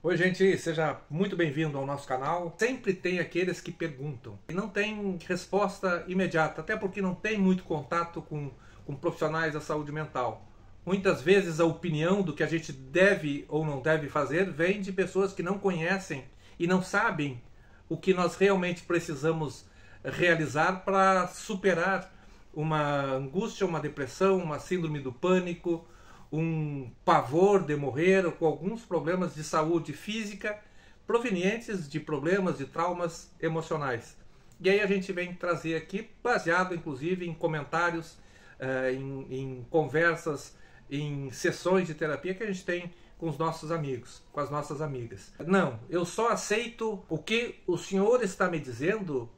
Oi, gente, seja muito bem-vindo ao nosso canal. Sempre tem aqueles que perguntam e não tem resposta imediata, até porque não tem muito contato com profissionais da saúde mental. Muitas vezes a opinião do que a gente deve ou não deve fazer vem de pessoas que não conhecem e não sabem o que nós realmente precisamos realizar para superar uma angústia, uma depressão, uma síndrome do pânico, um pavor de morrer, ou com alguns problemas de saúde física provenientes de problemas, de traumas emocionais. E aí a gente vem trazer aqui, baseado inclusive em comentários, em conversas, em sessões de terapia que a gente tem com os nossos amigos, com as nossas amigas. Não, eu só aceito o que o senhor está me dizendo,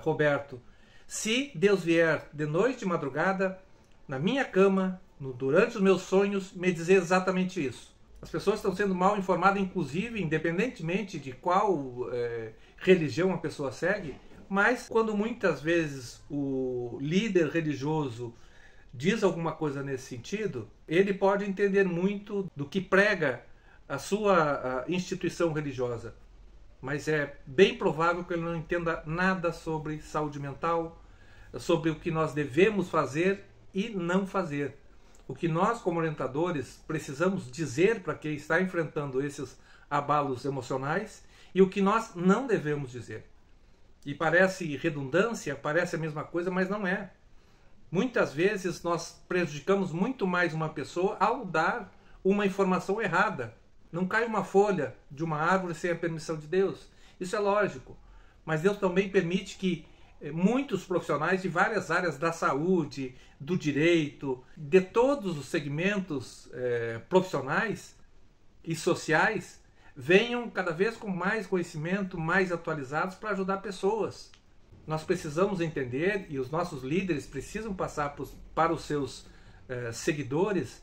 Roberto, se Deus vier de noite, de madrugada, na minha cama, durante os meus sonhos, me dizer exatamente isso. As pessoas estão sendo mal informadas, inclusive, independentemente de qual religião a pessoa segue, mas quando muitas vezes o líder religioso diz alguma coisa nesse sentido, ele pode entender muito do que prega a sua instituição religiosa. Mas é bem provável que ele não entenda nada sobre saúde mental, sobre o que nós devemos fazer e não fazer. O que nós, como orientadores, precisamos dizer para quem está enfrentando esses abalos emocionais e o que nós não devemos dizer. E parece redundância, parece a mesma coisa, mas não é. Muitas vezes nós prejudicamos muito mais uma pessoa ao dar uma informação errada. Não cai uma folha de uma árvore sem a permissão de Deus. Isso é lógico. Mas Deus também permite que muitos profissionais de várias áreas da saúde, do direito, de todos os segmentos profissionais e sociais, venham cada vez com mais conhecimento, mais atualizados para ajudar pessoas. Nós precisamos entender, e os nossos líderes precisam passar para os seus seguidores,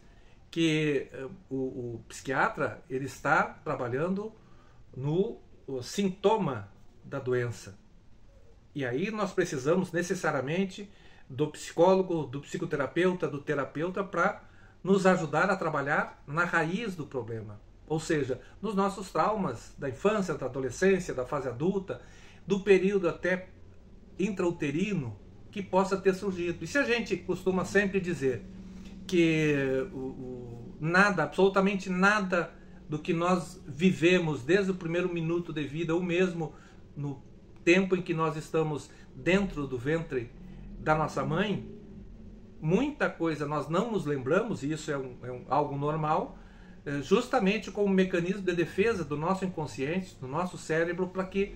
que o psiquiatra ele está trabalhando no sintoma da doença. E aí nós precisamos necessariamente do psicólogo, do psicoterapeuta, do terapeuta para nos ajudar a trabalhar na raiz do problema. Ou seja, nos nossos traumas da infância, da adolescência, da fase adulta, do período até intrauterino que possa ter surgido. E se a gente costuma sempre dizer que nada, absolutamente nada do que nós vivemos desde o primeiro minuto de vida, ou mesmo no tempo em que nós estamos dentro do ventre da nossa mãe, muita coisa nós não nos lembramos, e isso é algo normal, justamente como um mecanismo de defesa do nosso inconsciente, do nosso cérebro, para que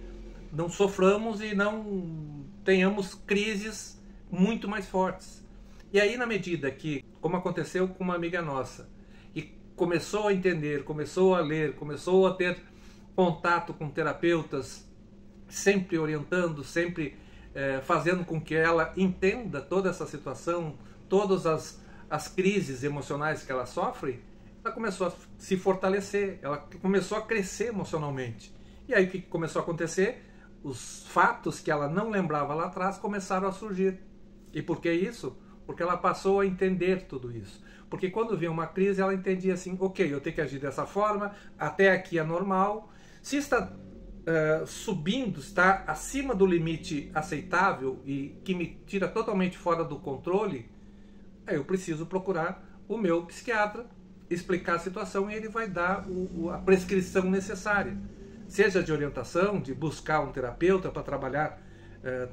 não soframos e não tenhamos crises muito mais fortes. E aí, na medida que, como aconteceu com uma amiga nossa, e começou a entender, começou a ler, começou a ter contato com terapeutas, sempre orientando, sempre fazendo com que ela entenda toda essa situação, todas as crises emocionais que ela sofre, ela começou a se fortalecer, ela começou a crescer emocionalmente. E aí o que começou a acontecer? Os fatos que ela não lembrava lá atrás começaram a surgir. E por que isso? Porque ela passou a entender tudo isso. Porque quando vinha uma crise, ela entendia assim, ok, eu tenho que agir dessa forma, até aqui é normal. Se está subindo, está acima do limite aceitável e que me tira totalmente fora do controle, aí eu preciso procurar o meu psiquiatra, explicar a situação e ele vai dar a prescrição necessária. Seja de orientação, de buscar um terapeuta para trabalhar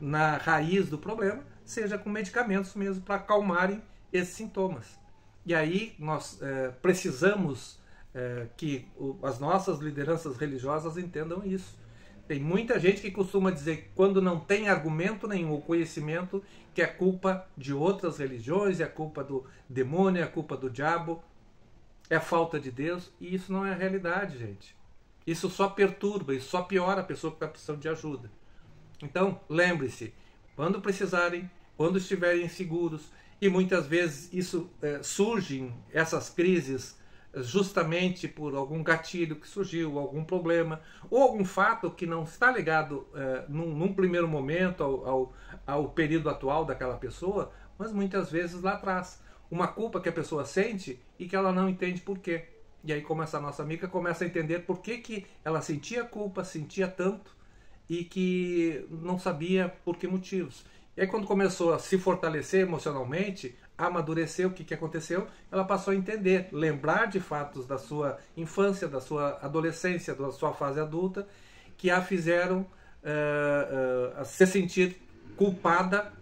na raiz do problema, seja com medicamentos mesmo para acalmarem esses sintomas. E aí nós precisamos que as nossas lideranças religiosas entendam isso. Tem muita gente que costuma dizer que quando não tem argumento nenhum ou conhecimento, que é culpa de outras religiões, é culpa do demônio, é culpa do diabo, é falta de Deus, e isso não é a realidade, gente. Isso só perturba, isso só piora a pessoa que está precisando de ajuda. Então, lembre-se, quando precisarem, quando estiverem seguros, e muitas vezes isso surgem, essas crises, justamente por algum gatilho que surgiu, algum problema, ou algum fato que não está ligado num primeiro momento ao período atual daquela pessoa, mas muitas vezes lá atrás. Uma culpa que a pessoa sente e que ela não entende por quê. E aí, como essa nossa amiga começa a entender por que ela sentia culpa, sentia tanto e que não sabia por que motivos. E aí, quando começou a se fortalecer emocionalmente, a amadurecer, o que aconteceu, ela passou a entender, lembrar de fatos da sua infância, da sua adolescência, da sua fase adulta, que a fizeram se sentir culpada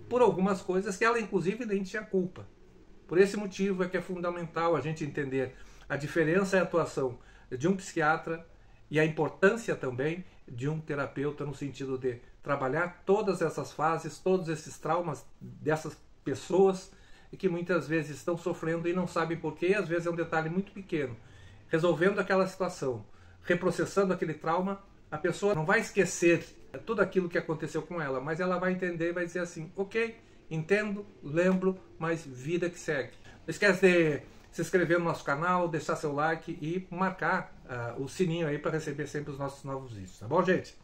por algumas coisas que ela, inclusive, nem tinha culpa. Por esse motivo é que é fundamental a gente entender a diferença e a atuação de um psiquiatra e a importância também de um terapeuta no sentido de trabalhar todas essas fases, todos esses traumas dessas pessoas que muitas vezes estão sofrendo e não sabem porquê, e às vezes é um detalhe muito pequeno. Resolvendo aquela situação, reprocessando aquele trauma, a pessoa não vai esquecer tudo aquilo que aconteceu com ela, mas ela vai entender e vai dizer assim, ok, entendo, lembro, mas vida que segue. Não esquece de se inscrever no nosso canal, deixar seu like e marcar o sininho aí para receber sempre os nossos novos vídeos. Tá bom, gente?